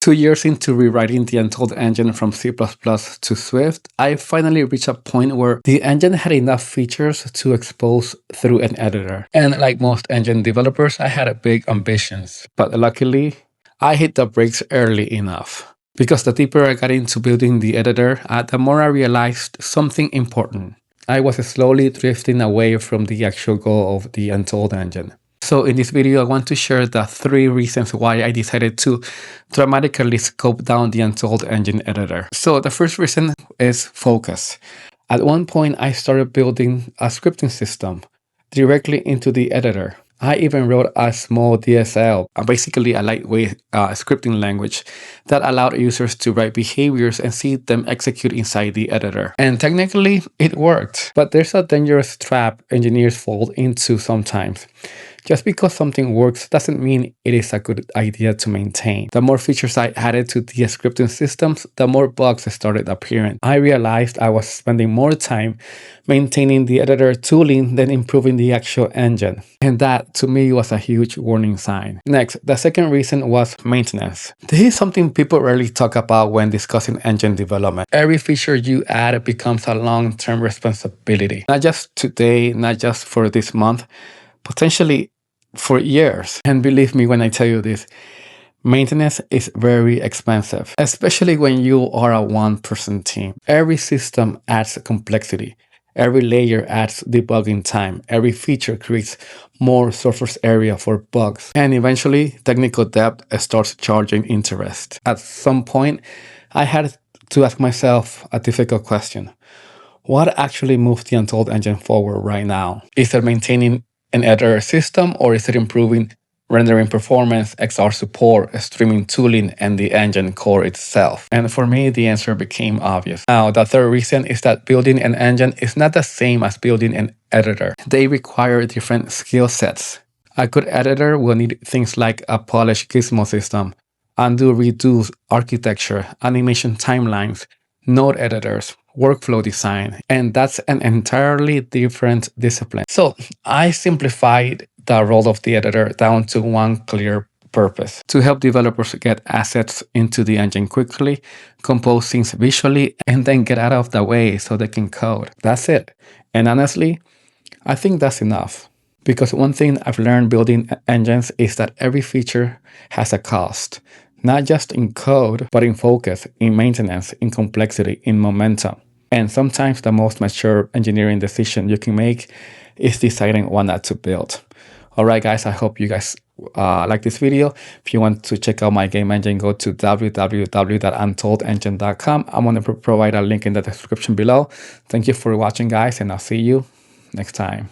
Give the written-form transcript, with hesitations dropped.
2 years into rewriting the Untold engine from C++ to Swift, I finally reached a point where the engine had enough features to expose through an editor. And like most engine developers, I had big ambitions. But luckily, I hit the brakes early enough. Because the deeper I got into building the editor, the more I realized something important. I was slowly drifting away from the actual goal of the Untold engine. So in this video, I want to share the 3 reasons why I decided to dramatically scope down the Untold Engine Editor. So the first reason is focus. At one point, I started building a scripting system directly into the editor. I even wrote a small DSL, basically a lightweight scripting language that allowed users to write behaviors and see them execute inside the editor. And technically, it worked. But there's a dangerous trap engineers fall into sometimes. Just because something works doesn't mean it is a good idea to maintain. The more features I added to the scripting systems, the more bugs started appearing. I realized I was spending more time maintaining the editor tooling than improving the actual engine. And that, to me, was a huge warning sign. Next, the second reason was maintenance. This is something people rarely talk about when discussing engine development. Every feature you add becomes a long-term responsibility. Not just today, not just for this month, potentially for years. And believe me when I tell you this, maintenance is very expensive, especially when you are a one-person team. Every system adds complexity. Every layer adds debugging time. Every feature creates more surface area for bugs. And eventually, technical debt starts charging interest. At some point, I had to ask myself a difficult question. What actually moves the Untold engine forward right now? Is it maintaining an editor system, or is it improving rendering performance, XR support, streaming tooling, and the engine core itself? And for me, the answer became obvious. Now, the third reason is that building an engine is not the same as building an editor. They require different skill sets. A good editor will need things like a polished gizmo system, undo-redo architecture, animation timelines, node editors, workflow design, and that's an entirely different discipline. So I simplified the role of the editor down to one clear purpose: to help developers get assets into the engine quickly, compose things visually, and then get out of the way so they can code. That's it. And honestly, I think that's enough. Because one thing I've learned building engines is that every feature has a cost. Not just in code, but in focus, in maintenance, in complexity, in momentum. And sometimes the most mature engineering decision you can make is deciding what not to build. Alright guys, I hope you guys like this video. If you want to check out my game engine, go to www.untoldengine.com. I'm going to provide a link in the description below. Thank you for watching guys, and I'll see you next time.